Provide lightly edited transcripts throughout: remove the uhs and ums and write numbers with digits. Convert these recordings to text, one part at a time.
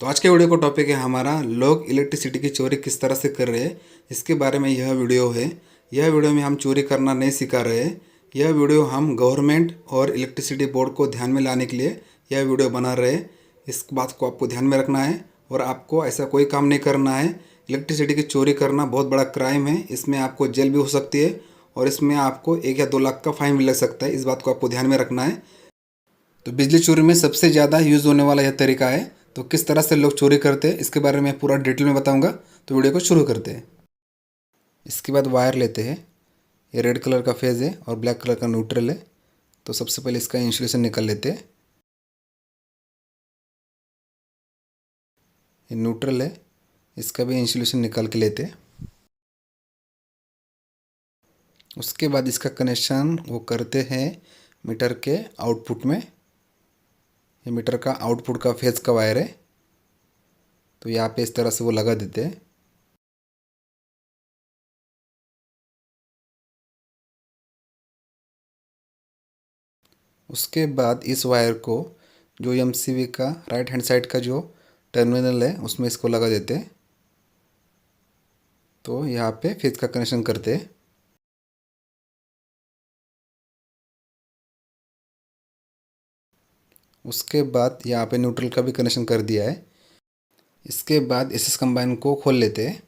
तो आज के वीडियो का टॉपिक है हमारा लोग इलेक्ट्रिसिटी की चोरी किस तरह से कर रहे हैं, इसके बारे में यह वीडियो है। यह वीडियो में हम चोरी करना नहीं सिखा रहे हैं। यह वीडियो हम गवर्नमेंट और इलेक्ट्रिसिटी बोर्ड को ध्यान में लाने के लिए यह वीडियो बना रहे हैं। इस बात को आपको ध्यान में रखना है और आपको ऐसा कोई काम नहीं करना है। इलेक्ट्रिसिटी की चोरी करना बहुत बड़ा क्राइम है। इसमें आपको जेल भी हो सकती है और इसमें आपको 1 या 2 लाख का फाइन भी लग सकता है। इस बात को आपको ध्यान में रखना है। तो बिजली चोरी में सबसे ज़्यादा यूज़ होने वाला यह तरीका है। तो किस तरह से लोग चोरी करते हैं इसके बारे में पूरा डिटेल में बताऊंगा। तो वीडियो को शुरू करते हैं। इसके बाद वायर लेते हैं। ये रेड कलर का फेज़ है और ब्लैक कलर का न्यूट्रल है। तो सबसे पहले इसका इंसुलेशन निकाल लेते हैं। ये न्यूट्रल है, इसका भी इंसुलेशन निकाल के लेते हैं। उसके बाद इसका कनेक्शन वो करते हैं मीटर के आउटपुट में। ये मीटर का आउटपुट का फेज़ का वायर है। तो यहाँ पे इस तरह से वो लगा देते हैं। उसके बाद इस वायर को जो एमसीबी का राइट हैंड साइड का जो टर्मिनल है उसमें इसको लगा देते हैं। तो यहाँ पे फेज का कनेक्शन करते हैं। उसके बाद यहाँ पे न्यूट्रल का भी कनेक्शन कर दिया है। इसके बाद एसएस कंबाइन को खोल लेते हैं।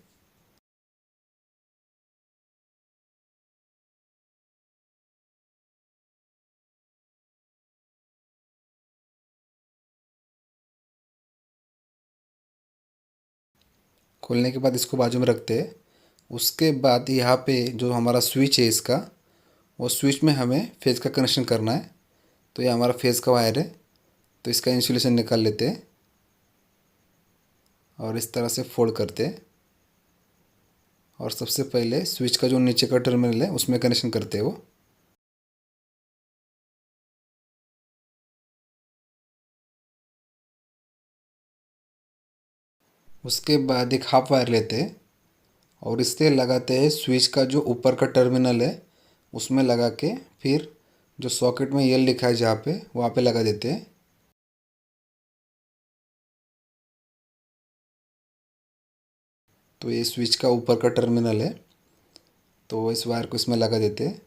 खोलने के बाद इसको बाजू में रखते हैं। उसके बाद यहाँ पे जो हमारा स्विच है इसका, वो स्विच में हमें फेज का कनेक्शन करना है। तो ये हमारा फेज का वायर है। तो इसका इंसुलेशन निकाल लेते हैं और इस तरह से फोल्ड करते हैं। और सबसे पहले स्विच का जो नीचे का टर्मिनल है उसमें कनेक्शन करते हैं वो। उसके बाद एक हाफ वायर लेते हैं और इससे लगाते हैं स्विच का जो ऊपर का टर्मिनल है उसमें लगा के, फिर जो सॉकेट में यल लिखा है जहाँ पे वहाँ पे लगा देते हैं। तो ये स्विच का ऊपर का टर्मिनल है। तो इस वायर को इसमें लगा देते हैं।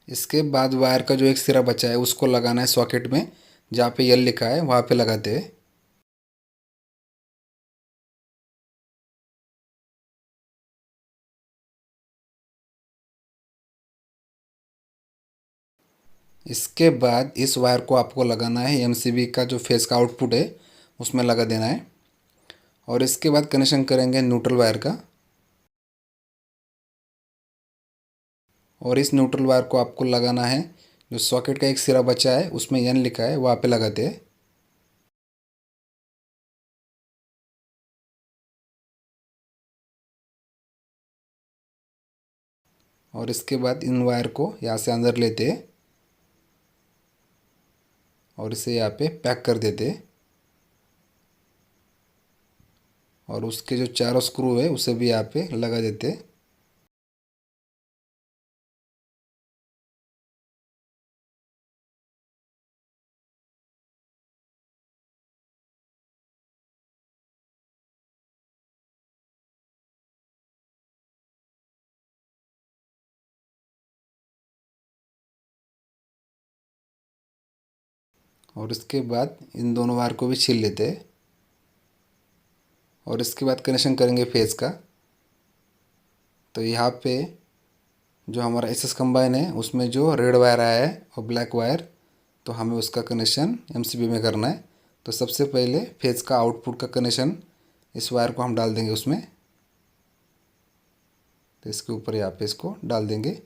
इसके बाद वायर का जो एक सिरा बचा है उसको लगाना है सॉकेट में जहाँ पे यल लिखा है वहाँ पे लगाते हैं। इसके बाद इस वायर को आपको लगाना है एमसीबी का जो फेस का आउटपुट है उसमें लगा देना है। और इसके बाद कनेक्शन करेंगे न्यूट्रल वायर का। और इस न्यूट्रल वायर को आपको लगाना है जो सॉकेट का एक सिरा बचा है उसमें एन लिखा है वहाँ पे लगाते हैं। और इसके बाद इन वायर को यहाँ से अंदर लेते हैं और इसे यहाँ पे पैक कर देते हैं। और उसके जो चारों स्क्रू है उसे भी यहाँ पे लगा देते हैं। और इसके बाद इन दोनों वायर को भी छील लेते हैं। और इसके बाद कनेक्शन करेंगे फेज का। तो यहाँ पे जो हमारा एसएस कंबाइन है उसमें जो रेड वायर आया है और ब्लैक वायर, तो हमें उसका कनेक्शन एमसीबी में करना है। तो सबसे पहले फेज का आउटपुट का कनेक्शन इस वायर को हम डाल देंगे उसमें। तो इसके ऊपर यहाँ पे इसको डाल देंगे।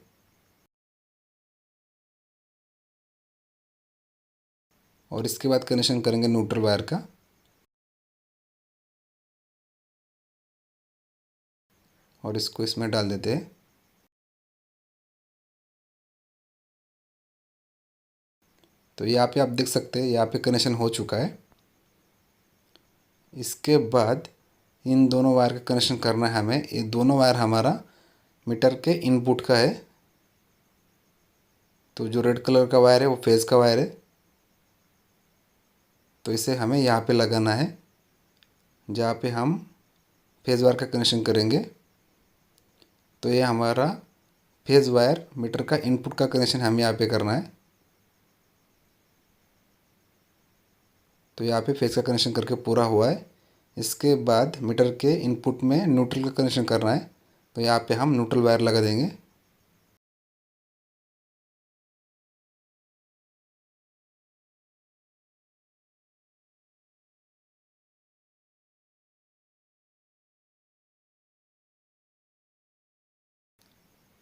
और इसके बाद कनेक्शन करेंगे न्यूट्रल वायर का। और इसको इसमें डाल देते हैं। तो यहाँ पे आप देख सकते हैं यहाँ पे कनेक्शन हो चुका है। इसके बाद इन दोनों वायर का कनेक्शन करना है हमें। ये दोनों वायर हमारा मीटर के इनपुट का है। तो जो रेड कलर का वायर है वो फेज़ का वायर है। तो इसे हमें यहाँ पे लगाना है जहाँ पे हम फेज़ वायर का कनेक्शन करेंगे। तो ये हमारा फेज़ वायर मीटर का इनपुट का कनेक्शन हमें यहाँ पे करना है। तो यहाँ पे फेज़ का कनेक्शन करके पूरा हुआ है। इसके बाद मीटर के इनपुट में न्यूट्रल का कनेक्शन करना है। तो यहाँ पे हम न्यूट्रल वायर लगा देंगे।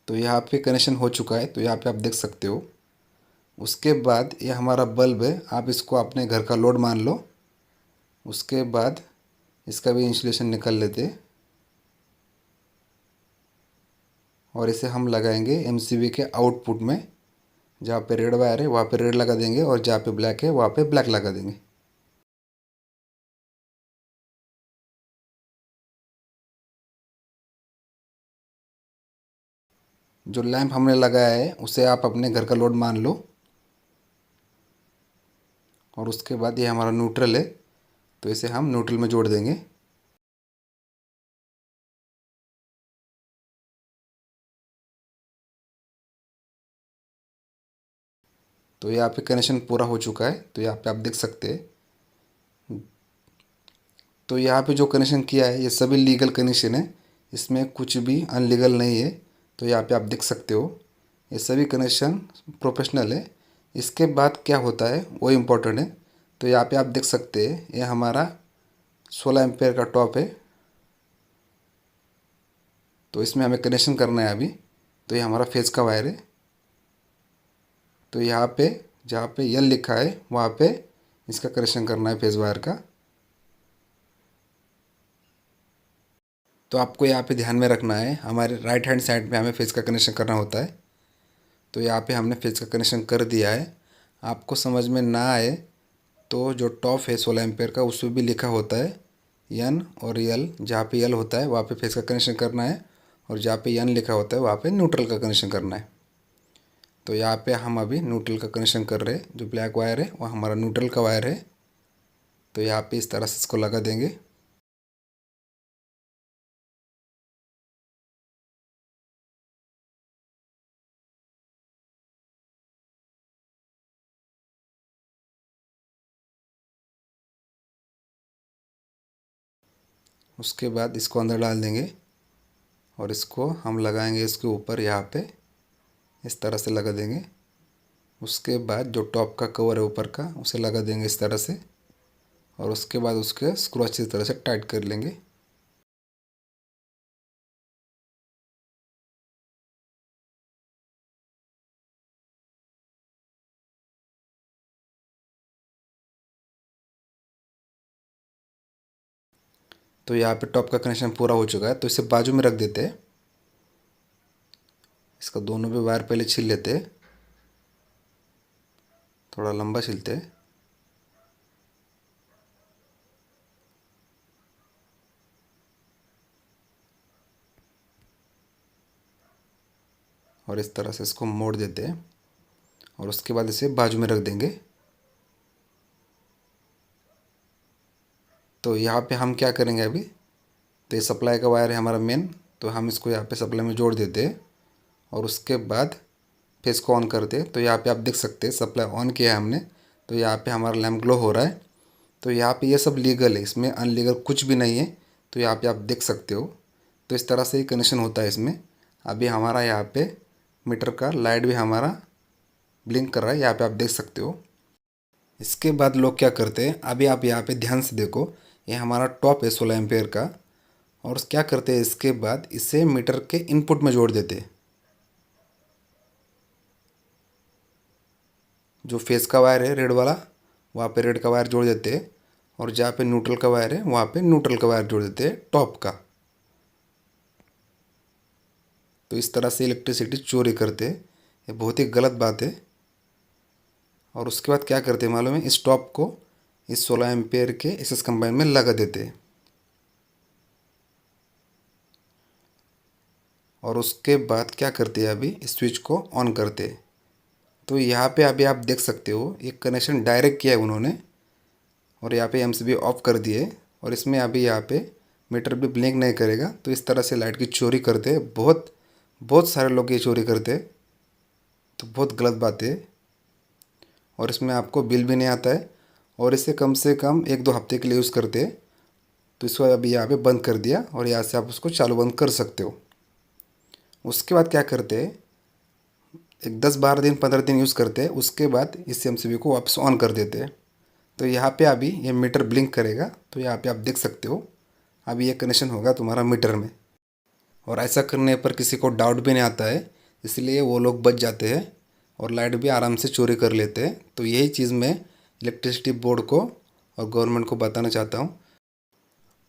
तो यहाँ पे कनेक्शन हो चुका है, तो यहाँ पे आप देख सकते हो। उसके बाद ये हमारा बल्ब है, आप इसको अपने घर का लोड मान लो। उसके बाद इसका भी इंसुलेशन निकाल लेते और इसे हम लगाएंगे एमसीबी के आउटपुट में। जहाँ पे रेड वायर है वहाँ पे रेड लगा देंगे और जहाँ पे ब्लैक है वहाँ पे ब्लैक लगा देंगे। जो लैंप हमने लगाया है उसे आप अपने घर का लोड मान लो। और उसके बाद ये हमारा न्यूट्रल है, तो इसे हम न्यूट्रल में जोड़ देंगे। तो यहाँ पे कनेक्शन पूरा हो चुका है, तो यहाँ पे आप देख सकते हैं। तो यहाँ पे जो कनेक्शन किया है ये सभी लीगल कनेक्शन है, इसमें कुछ भी अनलीगल नहीं है। तो यहाँ पे आप देख सकते हो ये सभी कनेक्शन प्रोफेशनल है। इसके बाद क्या होता है वो इम्पोर्टेंट है। तो यहाँ पे आप देख सकते हैं ये हमारा 16 एम्पेयर का टॉप है। तो इसमें हमें कनेक्शन करना है अभी। तो ये हमारा फेज़ का वायर है। तो यहाँ पे जहाँ पे यल लिखा है वहाँ पे इसका कनेक्शन करना है फेज़ वायर का। तो आपको यहाँ पे ध्यान में रखना है, हमारे राइट हैंड साइड में हमें फेज़ का कनेक्शन करना होता है। तो यहाँ पे हमने फेज़ का कनेक्शन कर दिया है। आपको समझ में ना आए तो जो टॉप है 16 एम्पेयर का उसमें भी लिखा होता है एन और यल। जहाँ पे यल होता है वहाँ पे फेज़ का कनेक्शन करना है और जहाँ पे एन लिखा होता है वहाँ पे न्यूट्रल का कनेक्शन करना है। तो यहाँ पे हम अभी न्यूट्रल का कनेक्शन कर रहे हैं। जो ब्लैक वायर है वो हमारा न्यूट्रल का वायर है। तो यहाँ पे इस तरह से इसको लगा देंगे। उसके बाद इसको अंदर डाल देंगे और इसको हम लगाएंगे इसके ऊपर, यहाँ पे इस तरह से लगा देंगे। उसके बाद जो टॉप का कवर है ऊपर का उसे लगा देंगे इस तरह से और उसके बाद उसके स्क्रू अच्छी तरह से टाइट कर लेंगे। तो यहाँ पे टॉप का कनेक्शन पूरा हो चुका है, तो इसे बाजू में रख देते हैं। इसका दोनों भी वायर पहले छील लेते हैं, थोड़ा लंबा छीलते हैं। और इस तरह से इसको मोड़ देते हैं और उसके बाद इसे बाजू में रख देंगे। तो यहाँ पे हम क्या करेंगे अभी, तो ये सप्लाई का वायर है हमारा मेन। तो हम इसको यहाँ पे सप्लाई में जोड़ देते हैं और उसके बाद फेस को ऑन करते हैं। तो यहाँ पे आप देख सकते हैं सप्लाई ऑन किया है हमने। तो यहाँ पे हमारा लैम्प ग्लो हो रहा है। तो यहाँ पे ये सब लीगल है, इसमें अनलीगल कुछ भी नहीं है। तो यहाँ पे आप देख सकते हो। तो इस तरह से ही कनेक्शन होता है इसमें। अभी हमारा यहाँ पे मीटर का लाइट भी हमारा ब्लिंक कर रहा है, यहाँ पे आप देख सकते हो। इसके बाद लोग क्या करते हैं, अभी आप यहाँ पे ध्यान से देखो, ये हमारा टॉप है 16 एम्पेयर का। और क्या करते हैं इसके बाद इसे मीटर के इनपुट में जोड़ देते हैं। जो फेस का वायर है रेड वाला वहाँ पे रेड का वायर जोड़ देते हैं और जहाँ पे न्यूट्रल का वायर है वहाँ पे न्यूट्रल का वायर जोड़ देते हैं टॉप का। तो इस तरह से इलेक्ट्रिसिटी चोरी करते हैं, ये बहुत ही गलत बात है। और उसके बाद क्या करते हैं मालूम है, इस टॉप को इस 16 एम्पेयर के एसएस कंबाइन में लगा देते हैं। और उसके बाद क्या करते हैं, अभी इस स्विच को ऑन करते हैं। तो यहाँ पे अभी आप देख सकते हो एक कनेक्शन डायरेक्ट किया है उन्होंने और यहाँ पे एमसीबी ऑफ कर दिए और इसमें अभी यहाँ पे मीटर भी ब्लिंक नहीं करेगा। तो इस तरह से लाइट की चोरी करते हैं, बहुत बहुत सारे लोग ये चोरी करते हैं, तो बहुत गलत बात है। और इसमें आपको बिल भी नहीं आता है और इसे कम से कम 1-2 हफ्ते के लिए यूज़ करते हैं। तो इसको अभी यहाँ पे बंद कर दिया और यहाँ से आप उसको चालू बंद कर सकते हो। उसके बाद क्या करते हैं, एक 10-12 दिन 15 दिन यूज़ करते हैं, उसके बाद इस एमसीबी को वापस ऑन कर देते हैं। तो यहाँ पे अभी ये मीटर ब्लिंक करेगा। तो यहाँ पे आप देख सकते हो अभी ये कनेक्शन होगा तुम्हारा मीटर में। और ऐसा करने पर किसी को डाउट भी नहीं आता है, इसलिए वो लोग बच जाते हैं और लाइट भी आराम से चोरी कर लेते हैं। तो यही चीज़ मैं इलेक्ट्रिसिटी बोर्ड को और गवर्नमेंट को बताना चाहता हूँ।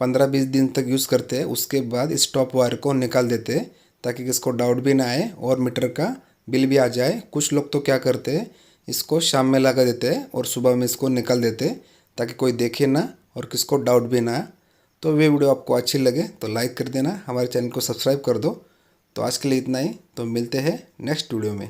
15-20 दिन तक यूज़ करते हैं, उसके बाद इस टॉप वायर को निकाल देते हैं ताकि किसको डाउट भी ना आए और मीटर का बिल भी आ जाए। कुछ लोग तो क्या करते हैं, इसको शाम में लगा देते हैं और सुबह में इसको निकाल देते हैं ताकि कोई देखे ना और किसको डाउट भी ना आए। तो वे वीडियो आपको अच्छी लगे तो लाइक कर देना, हमारे चैनल को सब्सक्राइब कर दो। तो आज के लिए इतना ही, तो मिलते हैं नेक्स्ट वीडियो में।